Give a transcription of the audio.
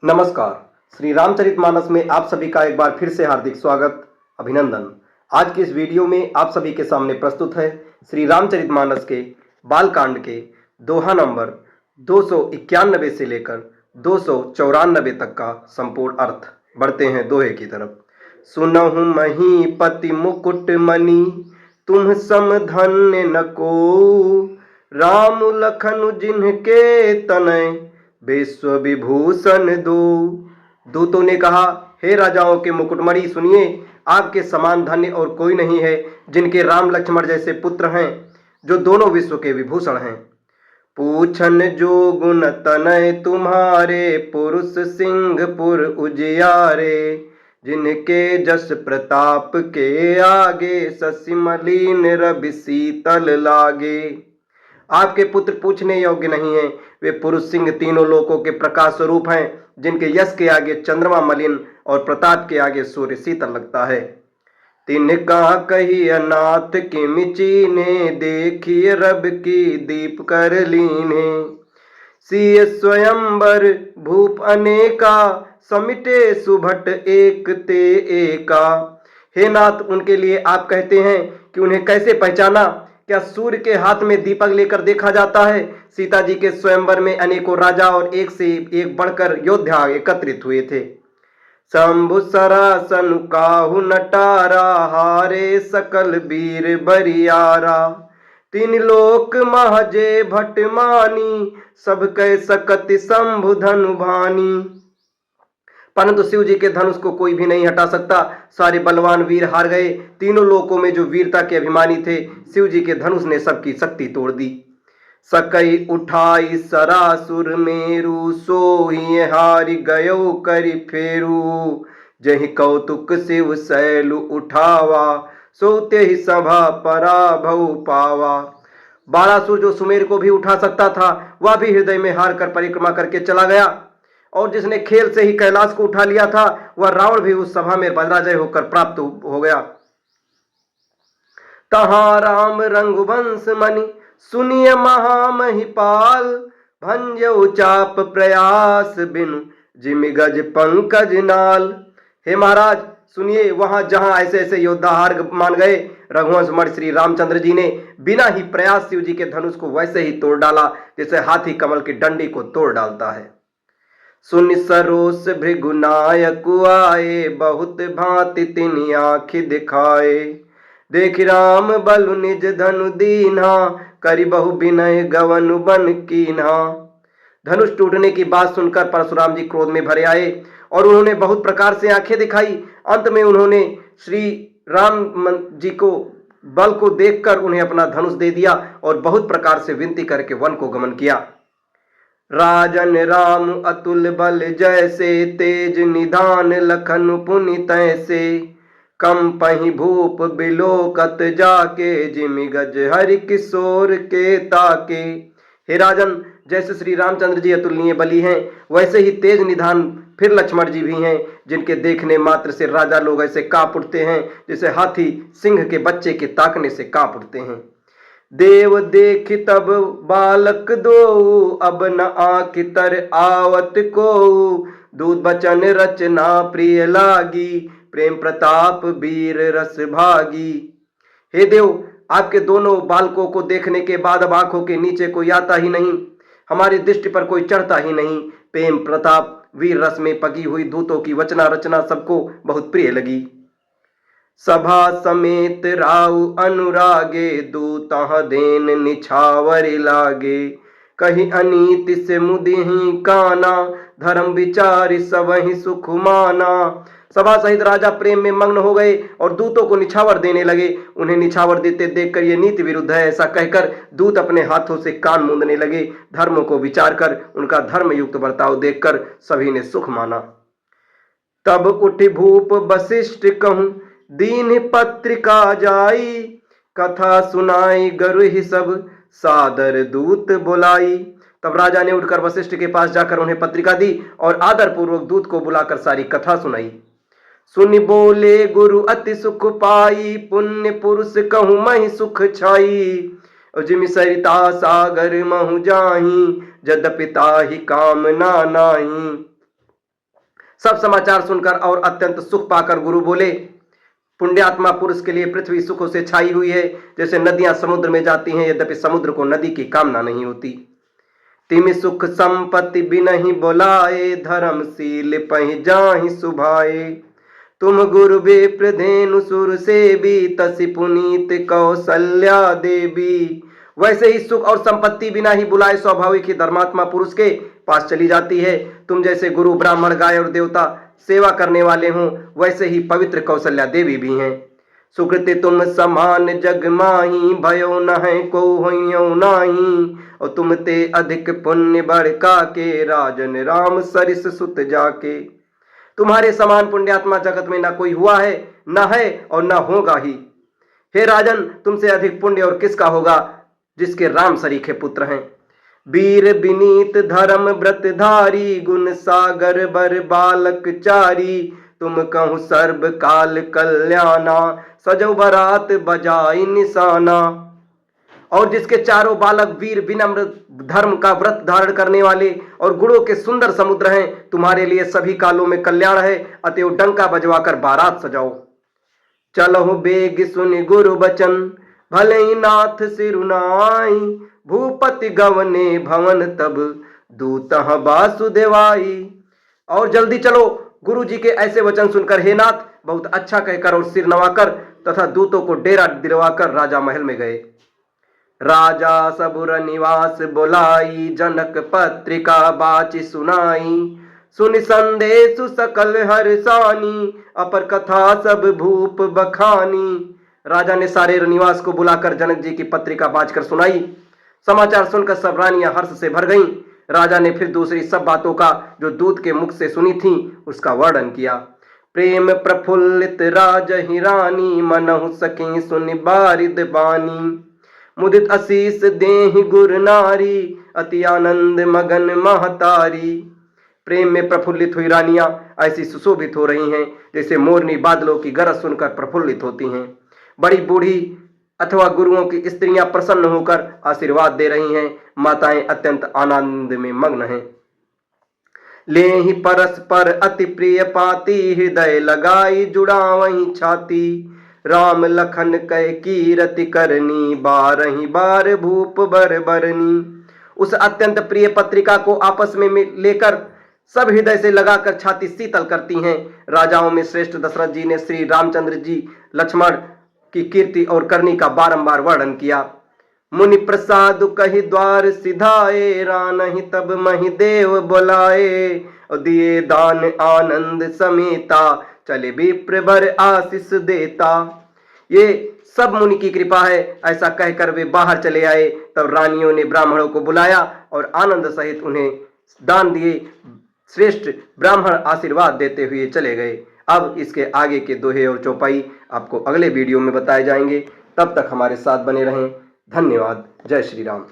नमस्कार। श्री रामचरितमानस में आप सभी का एक बार फिर से हार्दिक स्वागत, अभिनंदन। आज की इस वीडियो में आप सभी के सामने प्रस्तुत है श्री रामचरितमानस के बालकांड के दोहा नंबर 291 से लेकर 294 तक का संपूर्ण अर्थ। बढ़ते हैं दोहे की तरफ। सुनहु महीपति मुकुट मणि, तुम सम धन्य न को। राम लखन जिनके तनय, विश्व विभूषण दो। दूतों ने कहा, हे राजाओं के मुकुटमणि, सुनिए, आपके समान धन्य और कोई नहीं है, जिनके राम लक्ष्मण जैसे पुत्र हैं, जो दोनों विश्व के विभूषण हैं। पूछन जो गुण तनय तुम्हारे, पुरुष सिंहपुर उजियारे। जिनके जस प्रताप के आगे, शशि मलिन रवि शीतल लागे। आपके पुत्र पूछने योग्य नहीं है, वे पुरुष सिंह तीनों लोकों के प्रकाश स्वरूप हैं, जिनके यश के आगे चंद्रमा मलिन और प्रताप के आगे सूर्य शीतल लगता है। तिनका कही अनाथ किमि चीन्हे, देखिए रब की दीप कर लीन्हे। सिय स्वयंवर भूप अनेका, समिटे सुभट एक ते एका। हे नाथ, उनके लिए आप कहते हैं कि उन्हें कैसे पहचाना? क्या सूर्य के हाथ में दीपक लेकर देखा जाता है? सीता जी के स्वयंवर में अनेकों राजा और एक से एक बढ़कर योद्धा एकत्रित हुए थे। शंभु सरासन काहू नटारा, हारे सकल वीर बरियारा। तीन लोक महजे भट मानी, सब कै सकति शंभु धनु भानी। परंतु शिव जी के धनुष को कोई भी नहीं हटा सकता। सारे बलवान वीर हार गए। तीनों लोकों में जो वीरता के अभिमानी थे, शिव जी के धनुष ने सबकी शक्ति तोड़ दी। सकई उठाई सरासुर मेरु, सोहि हारि गयो करि फेरु। जहि कौतुक शिव शैलु उठावा, सोते ही सभा पराभव पावा। बाणासुर जो सुमेर को भी उठा सकता था, वह भी हृदय में हार कर परिक्रमा करके चला गया। और जिसने खेल से ही कैलाश को उठा लिया था, वह रावण भी उस सभा में पराजय होकर प्राप्त हो गया। तहां राम रघुवंश मणि, सुनिय महामहिपाल। भंजऊ चाप प्रयास बिनु, जिमि गज पंकज नाल। हे महाराज, सुनिए, वहां जहां ऐसे ऐसे योद्धा हार मान गए, रघुवंश मणि श्री रामचंद्र जी ने बिना ही प्रयास शिव जी के धनुष को वैसे ही तोड़ डाला, जैसे हाथी कमल की डंडी को तोड़ डालता है। सुनि सरोस भृगुनायक आए, बहुत भांति तिनि आँखि दिखाए। देख राम बलु निज धनु दीन्हा, करि बहु विनय गवनु बन कीन्हा। धनुष टूटने की बात सुनकर परशुराम जी क्रोध में भरे आए और उन्होंने बहुत प्रकार से आंखें दिखाई। अंत में उन्होंने श्री राम जी को बल को देखकर उन्हें अपना धनुष दे दिया और बहुत प्रकार से विनती करके वन को गमन किया। राजन राम अतुल बल जैसे, तेज निधान लखन पुनि तैसे। कम पही भूप बिलोकत जाके, जिमि गज हरि किशोर के ताके। हे राजन, जैसे श्री रामचंद्र जी अतुलनीय बली हैं, वैसे ही तेज निधान फिर लक्ष्मण जी भी हैं, जिनके देखने मात्र से राजा लोग ऐसे कांप उठते हैं, जैसे हाथी सिंह के बच्चे के ताकने से कांप उठते हैं। देव देख तब बालक दो, अब न आँख तर आवत को। दूत बचन रचना प्रिय लागी, प्रेम प्रताप वीर रस भागी। हे देव, आपके दोनों बालकों को देखने के बाद अब आंखों के नीचे कोई आता ही नहीं, हमारी दृष्टि पर कोई चढ़ता ही नहीं। प्रेम प्रताप वीर रस में पकी हुई दूतों की वचना रचना सबको बहुत प्रिय लगी। सभा समेत राउ अनुरागे, दूतः देन निछावर लागे। कही अनीति से मुदिहि काना, धर्म विचारि सबहि सुख माना। सभा सहित राजा प्रेम में मग्न हो गए और दूतों को निछावर देने लगे। उन्हें निछावर देते देखकर ये नीति विरुद्ध है ऐसा कहकर दूत अपने हाथों से कान मूंदने लगे। धर्म को विचार कर उनका धर्म युक्त बर्ताव देखकर सभी ने सुख माना। तब उठि भूप वशिष्ठ कहूं, दीन पत्रिका जाई। कथा सुनाई गरुहि सब, सादर दूत बुलाई। तब राजा ने उठकर वशिष्ठ के पास जाकर उन्हें पत्रिका दी और आदर पूर्वक दूत को बुलाकर सारी कथा सुनाई। सुनि बोले गुरु अति सुख पाई, पुण्य पुरुष कहूं महि सुख छाई। जिमि सरिता सागर महु जाही, जद पिता ही कामना नाही। सब समाचार सुनकर और अत्यंत सुख पाकर गुरु बोले, पुण्यात्मा पुरुष के लिए पृथ्वी सुखों से छाई हुई है, जैसे नदियां समुद्र में जाती हैं, यद्यपि समुद्र को नदी की कामना नहीं होती। तिमि सुख संपत्ति बिनहि बोलाए, धर्मशील पहि जाहि सुभाए। तुम गुरु विप्र धेनु सुर सेबी, तसि पुनीत कौसल्या देवी। वैसे ही सुख और संपत्ति बिना ही बुलाए स्वाभाविक ही धर्मात्मा पुरुष के पास चली जाती है। तुम जैसे गुरु ब्राह्मण गाय और देवता सेवा करने वाले हों, वैसे ही पवित्र कौशल्या देवी भी हैं। सुकृति तुम समान जग माही, भयो न है को होइयो नाही। और तुम ते अधिक पुण्य बड़का के, राजन राम सरिस सुत जाके। तुम्हारे समान पुण्यात्मा जगत में न कोई हुआ है, न है और न होगा ही। हे राजन, तुमसे अधिक पुण्य और किसका होगा, जिसके राम सरीखे पुत्र हैं। वीर विनीत धर्म व्रतधारी, गुण सागर बर बालक चारी। तुम कहूँ सर्व काल कल्याणा, सजो बरात बजाई निशाना। और जिसके चारों बालक वीर, विनम्र, धर्म का व्रत धारण करने वाले और गुणों के सुंदर समुद्र हैं, तुम्हारे लिए सभी कालों में कल्याण है। अतएव डंका बजवाकर बारात सजाओ। चलो बेग सुनि गुरु बचन, भले ही नाथ सिरुनाई। भूपति गवने भवन तब, दूत वासुदेवाई। और जल्दी चलो, गुरु जी के ऐसे वचन सुनकर हे नाथ बहुत अच्छा कहकर और सिर नवाकर तथा दूतों को डेरा दिलवाकर राजा महल में गए। राजा सबुर निवास बुलाई, जनक पत्रिका बाची सुनाई। सुनि संदेश सकल हर्षानी, अपर कथा सब भूप बखानी। राजा ने सारे निवास को बुलाकर जनक जी की पत्रिका बांचकर सुनाई। समाचार सुनकर सब रानियां हर्ष से भर गईं। राजा ने फिर दूसरी सब बातों का जो दूत के मुख से सुनी थी उसका वर्णन किया। प्रेम प्रफुल्लित राज ही रानी, मनहु सखी सुनि बारिद बानी। मुदित आशीष देहि गुर नारी, अति आनंद मगन महतारी। प्रेम में प्रफुल्लित हुई रानियां ऐसी सुशोभित हो रही हैं जैसे मोरनी बादलों की गरज सुनकर प्रफुल्लित होती हैं। बड़ी बूढ़ी अथवा गुरुओं की स्त्रियां प्रसन्न होकर आशीर्वाद दे रही हैं। माताएं अत्यंत आनंद में मग्न हैं। ले ही परस्पर अति प्रिय पाती, हृदय लगाई जुड़ा वहीं छाती। राम लखन कह कीरति करनी, बारही बार भूप बर बरनी। उस अत्यंत प्रिय पत्रिका को आपस में लेकर सब हृदय से लगाकर छाती शीतल करती हैं। राजाओं में श्रेष्ठ दशरथ जी ने श्री रामचंद्र जी, लक्ष्मण की कीर्ति और करनी का बारंबार वर्णन किया। मुनि प्रसाद कही द्वार सिधाए, रानहि तब मही देव बुलाए। दिए दान आनंद समेता, चले विप्र बर आशीष देता। ये सब मुनि की कृपा है, ऐसा कहकर वे बाहर चले आए। तब रानियों ने ब्राह्मणों को बुलाया और आनंद सहित उन्हें दान दिए। श्रेष्ठ ब्राह्मण आशीर्वाद देते हुए चले गए। अब इसके आगे के दोहे और चौपाई आपको अगले वीडियो में बताए जाएंगे। तब तक हमारे साथ बने रहें। धन्यवाद। जय श्री राम।